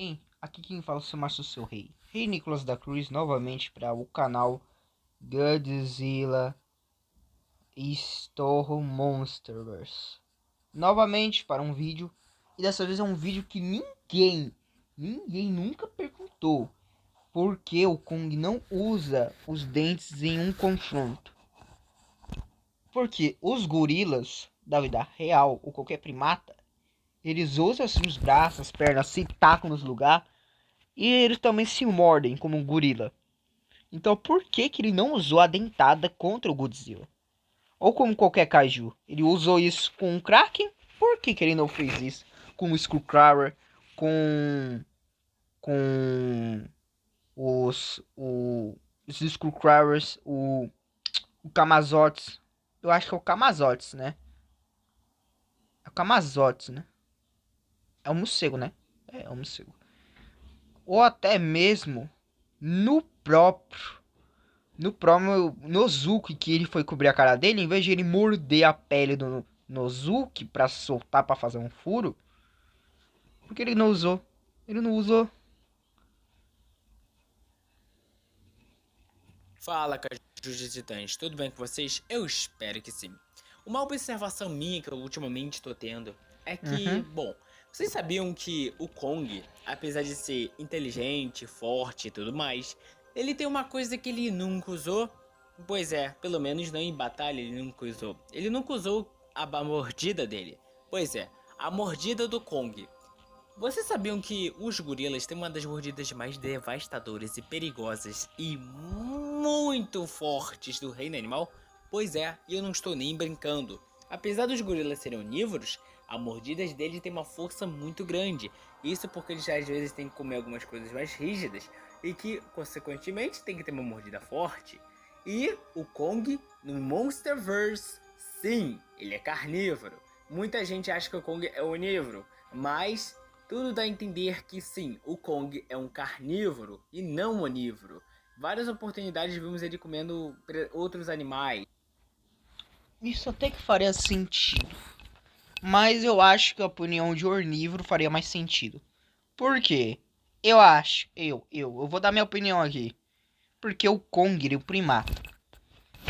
Bem, aqui quem fala é o Márcio Seu Rei. Rei Nicolas da Cruz novamente para o canal Godzilla Storm Monsters. Novamente para um vídeo. E dessa vez é um vídeo que ninguém nunca perguntou. Por que o Kong não usa os dentes em um confronto? Porque os gorilas da vida real, ou qualquer primata, eles usam assim os braços, as pernas, se tacam nos lugares. E eles também se mordem como um gorila. Então por que que ele não usou a dentada contra o Godzilla? Ou como qualquer kaiju. Ele usou isso com o Kraken? Por que que ele não fez isso com o Skullcrawler? Com os Skullcrawlers, o Kamazotes. Eu acho que é o Kamazotes, né? É o Kamazotes, né? É o morcego, né? É o morcego. Ou até mesmo no próprio No próprio Nozuki, que ele foi cobrir a cara dele, em vez de ele morder a pele do Nozuki pra soltar pra fazer um furo, porque ele não usou? Ele não usou. Fala, cajus de titãs, tudo bem com vocês? Eu espero que sim. Uma observação minha que eu ultimamente estou tendo é que, Uhum. bom, vocês sabiam que o Kong, apesar de ser inteligente, forte e tudo mais, ele tem uma coisa que ele nunca usou? Pois é, pelo menos não em batalha ele nunca usou. Ele nunca usou a mordida dele. Pois é, a mordida do Kong. Vocês sabiam que os gorilas têm uma das mordidas mais devastadoras e perigosas e muito fortes do reino animal? Pois é, e eu não estou nem brincando. Apesar dos gorilas serem onívoros, as mordidas deles têm uma força muito grande. Isso porque eles às vezes têm que comer algumas coisas mais rígidas e que, consequentemente, tem que ter uma mordida forte. E o Kong, no Monsterverse, sim, ele é carnívoro. Muita gente acha que o Kong é onívoro, mas tudo dá a entender que sim, o Kong é um carnívoro e não onívoro. Várias oportunidades vimos ele comendo outros animais. Isso até que faria sentido. Mas eu acho que a opinião de Ornívoro faria mais sentido. Por quê? Eu acho, eu vou dar minha opinião aqui. Porque o Kong, ele é o primata.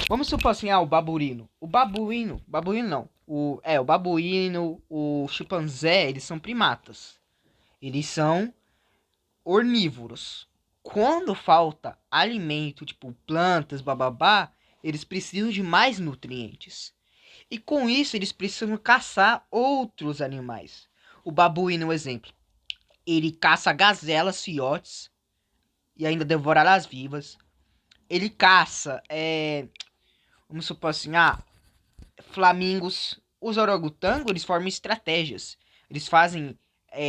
Vamos supor assim, o babuíno. Babuíno não. O babuíno, o chimpanzé, eles são primatas. Eles são ornívoros. Quando falta alimento, tipo plantas, bababá, eles precisam de mais nutrientes. E com isso eles precisam caçar outros animais. O babuíno, um exemplo. Ele caça gazelas, filhotes e ainda devorá-las vivas. Ele caça, vamos supor assim, flamingos. Os orangotangos, eles formam estratégias. Eles fazem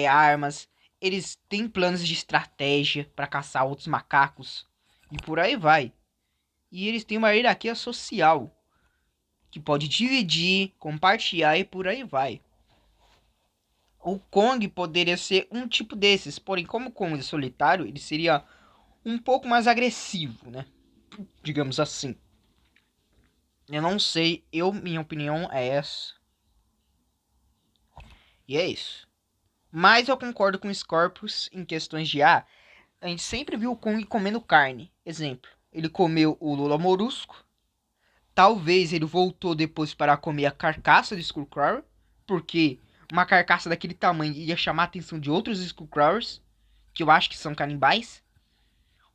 armas. Eles têm planos de estratégia para caçar outros macacos. E por aí vai. E eles têm uma hierarquia social. Que pode dividir, compartilhar e por aí vai. O Kong poderia ser um tipo desses. Porém, como o Kong é solitário, ele seria um pouco mais agressivo, né? Digamos assim. Eu não sei. Minha opinião é essa. E é isso. Mas eu concordo com o Scorpius em questões de a gente sempre viu o Kong comendo carne. Exemplo, ele comeu o Lula Molusco. Talvez ele voltou depois para comer a carcaça de Skullcrawler, porque uma carcaça daquele tamanho ia chamar a atenção de outros Skullcrawlers, que eu acho que são canibais,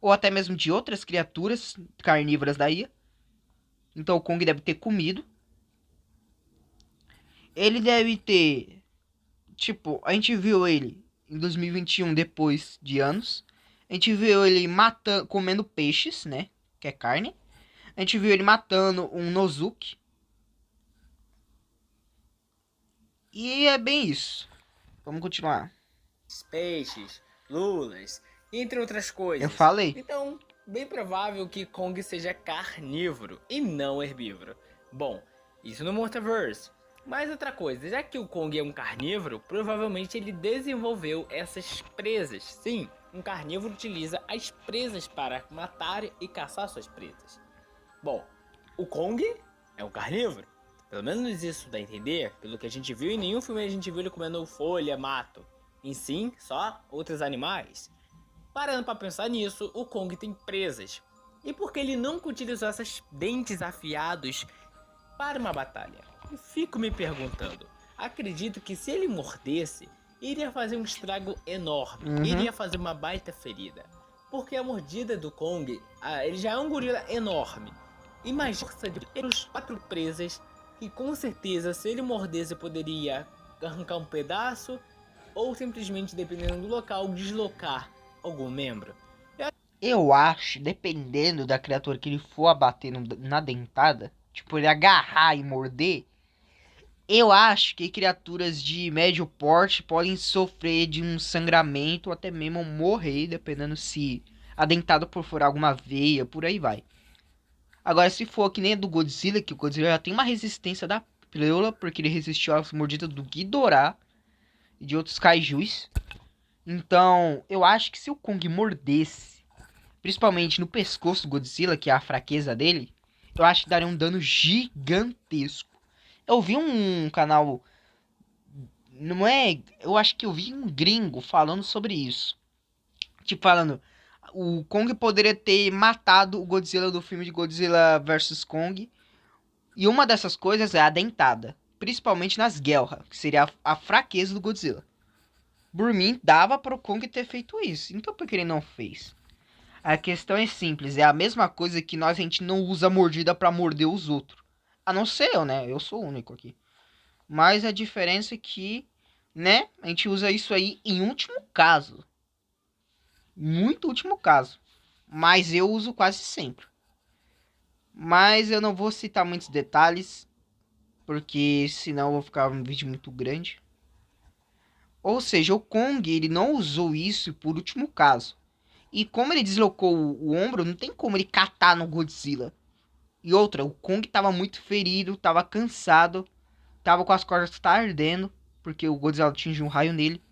ou até mesmo de outras criaturas carnívoras da ilha. Então o Kong deve ter comido. Ele deve ter, tipo, a gente viu ele em 2021 depois de anos. A gente viu ele matando, comendo peixes, né? Que é carne. A gente viu ele matando um Nozuki. E é bem isso. Vamos continuar. Peixes, lulas, entre outras Eu coisas. falei. Então, bem provável que Kong seja carnívoro e não herbívoro. Bom, isso no Monsterverse. Mas outra coisa, já que o Kong é um carnívoro, provavelmente ele desenvolveu essas presas. Sim, um carnívoro utiliza as presas para matar e caçar suas presas. Bom, o Kong é um carnívoro. Pelo menos isso dá a entender, pelo que a gente viu, em nenhum filme a gente viu ele comendo folha, mato. em sim só outros animais. Parando para pensar nisso, o Kong tem presas. E por que ele nunca utilizou esses dentes afiados para uma batalha? Eu fico me perguntando. Acredito que se ele mordesse, iria fazer um estrago enorme, Uhum. iria fazer uma baita ferida. Porque a mordida do Kong, ele já é um gorila enorme. Imagina a força de ter os 4 presas, que com certeza se ele mordesse poderia arrancar um pedaço, ou simplesmente, dependendo do local, deslocar algum membro. Eu acho, dependendo da criatura que ele for abater na dentada, tipo, ele agarrar e morder, eu acho que criaturas de médio porte podem sofrer de um sangramento ou até mesmo morrer, dependendo se a dentada perfurar alguma veia, por aí vai. Agora, se for que nem a do Godzilla, que o Godzilla já tem uma resistência da pleura, porque ele resistiu às mordidas do Ghidorah e de outros kaijus. Então, eu acho que se o Kong mordesse, principalmente no pescoço do Godzilla, que é a fraqueza dele, eu acho que daria um dano gigantesco. Eu vi um canal, não é, eu acho que eu vi um gringo falando sobre isso. Tipo, falando, o Kong poderia ter matado o Godzilla do filme de Godzilla vs Kong. E uma dessas coisas é a dentada. Principalmente nas guerras, que seria a fraqueza do Godzilla. Por mim, dava para o Kong ter feito isso. Então por que ele não fez? A questão é simples, é a mesma coisa que a gente não usa mordida para morder os outros. A não ser eu, né? Eu sou o único aqui. Mas a diferença é que, né? A gente usa isso aí em último caso. Muito último caso. Mas eu uso quase sempre. Mas eu não vou citar muitos detalhes, porque senão eu vou ficar um vídeo muito grande. Ou seja, o Kong ele não usou isso por último caso. E como ele deslocou o ombro, não tem como ele catar no Godzilla. E outra, o Kong tava muito ferido, tava cansado, tava com as cordas tá ardendo, porque o Godzilla atingiu um raio nele.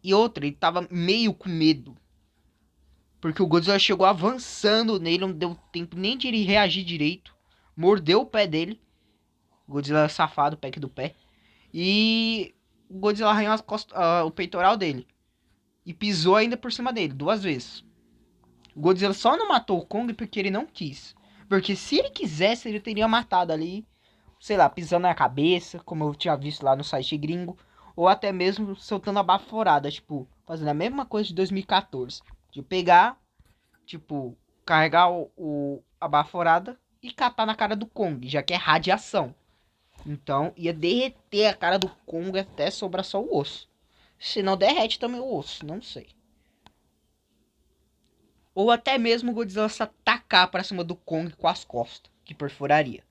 E outra, ele tava meio com medo. Porque o Godzilla chegou avançando nele, não deu tempo nem de ele reagir direito. Mordeu o pé dele. O Godzilla safado, o pack do pé. E o Godzilla arranhou o peitoral dele. E pisou ainda por cima dele, 2 vezes. O Godzilla só não matou o Kong porque ele não quis. Porque se ele quisesse, ele teria matado ali, sei lá, pisando na cabeça, como eu tinha visto lá no site gringo. Ou até mesmo soltando a baforada, tipo, fazendo a mesma coisa de 2014. De pegar, tipo, carregar a baforada e catar na cara do Kong, já que é radiação. Então ia derreter a cara do Kong até sobrar só o osso. Se não derrete também o osso, não sei. Ou até mesmo o Godzilla se atacar para cima do Kong com as costas, que perfuraria.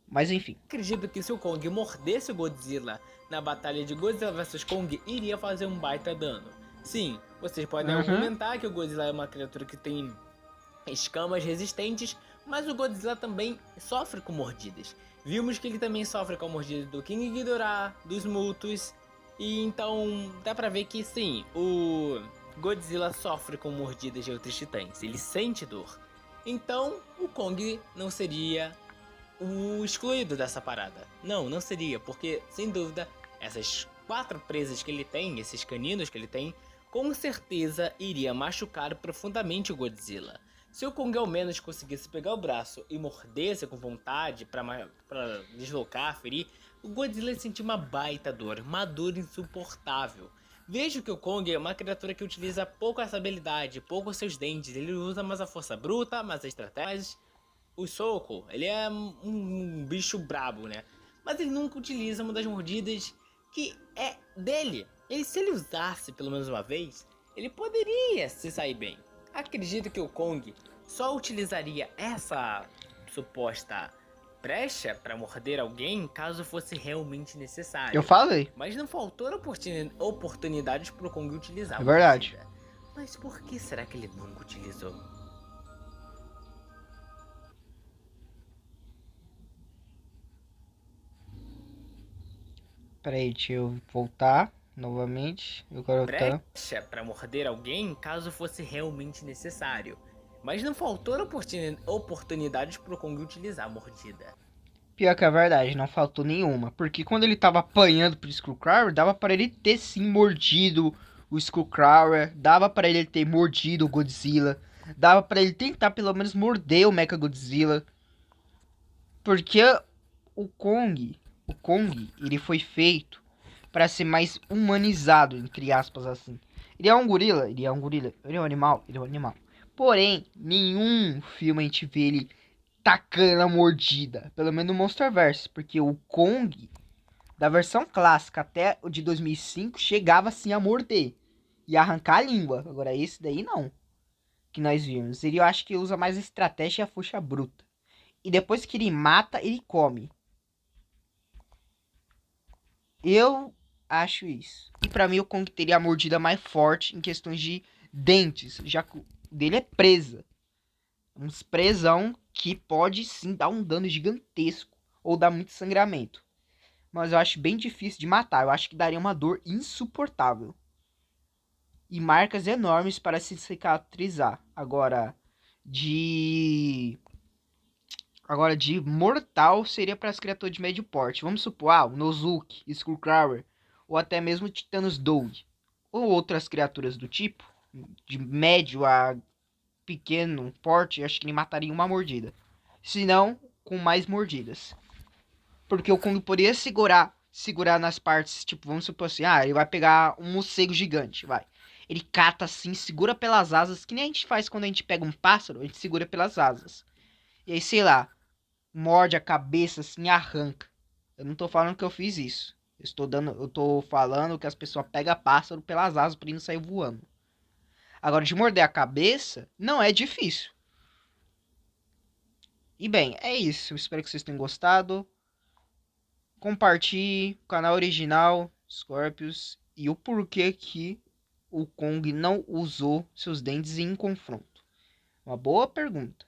Mas enfim. Acredito que se o Kong mordesse o Godzilla na batalha de Godzilla vs Kong, iria fazer um baita dano. Sim, vocês podem Uhum. argumentar que o Godzilla é uma criatura que tem escamas resistentes, mas o Godzilla também sofre com mordidas. Vimos que ele também sofre com a mordida do King Ghidorah, dos Mutos, e então dá pra ver que sim, o Godzilla sofre com mordidas de outros titãs, ele sente dor. Então o Kong não seria o excluído dessa parada. Não, não seria, porque sem dúvida essas 4 presas que ele tem, esses caninos que ele tem, com certeza iria machucar profundamente o Godzilla. Se o Kong ao menos conseguisse pegar o braço e mordesse com vontade pra deslocar, ferir, o Godzilla ia sentir uma baita dor, uma dor insuportável. Vejo que o Kong é uma criatura que utiliza pouco essa habilidade, pouco seus dentes, ele usa mais a força bruta, mais a estratégia, mas o soco, ele é um bicho brabo, né? Mas ele nunca utiliza uma das mordidas que é dele. Se ele usasse pelo menos uma vez, ele poderia se sair bem. Acredito que o Kong só utilizaria essa suposta brecha para morder alguém caso fosse realmente Eu necessário. falei. Mas não faltou oportunidades para o Kong utilizar É a verdade. mordida. Mas por que será que ele nunca utilizou? Pera aí, deixa eu voltar novamente. Agora tá. Brecha para morder alguém caso fosse realmente necessário. Mas não faltou oportunidades para o Kong utilizar a mordida. Pior que é verdade, não faltou nenhuma. Porque quando ele tava apanhando pro Skullcrawler, dava pra ele ter sim mordido o Skullcrawler. Dava pra ele ter mordido o Godzilla. Dava pra ele tentar pelo menos morder o Mechagodzilla. Porque o Kong, ele foi feito pra ser mais humanizado, entre aspas assim. Ele é um gorila, ele é um gorila, ele é um animal, ele é um animal. Porém, nenhum filme a gente vê ele tacando a mordida. Pelo menos no Monsterverse. Porque o Kong, da versão clássica até o de 2005, chegava assim a morder. E arrancar a língua. Agora esse daí não. Que nós vimos. Ele eu acho que usa mais a estratégia e a força bruta. E depois que ele mata, ele come. Eu acho isso. E pra mim o Kong teria a mordida mais forte em questões de dentes. Já que o dele é presa. Uns presão que pode sim dar um dano gigantesco ou dar muito sangramento. Mas eu acho bem difícil de matar. Eu acho que daria uma dor insuportável. E marcas enormes para se cicatrizar. Agora de mortal seria para as criaturas de médio porte. Vamos supor, o Nozuki, Skullcrawler ou até mesmo Titanos Dog ou outras criaturas do tipo, de médio a pequeno porte, acho que ele mataria uma mordida. Se não, com mais mordidas. Porque o Kong poderia segurar nas partes, tipo, vamos supor assim, ele vai pegar um morcego gigante, vai. Ele cata assim, segura pelas asas, que nem a gente faz quando a gente pega um pássaro, a gente segura pelas asas. E aí, sei lá, morde a cabeça assim e arranca. Eu não tô falando que eu fiz isso. Eu tô falando que as pessoas pegam pássaro pelas asas pra ele não sair voando. Agora, de morder a cabeça, não é difícil. E bem, é isso. Espero que vocês tenham gostado. Compartilhe o canal original Scorpius e o porquê que o Kong não usou seus dentes em confronto. Uma boa pergunta.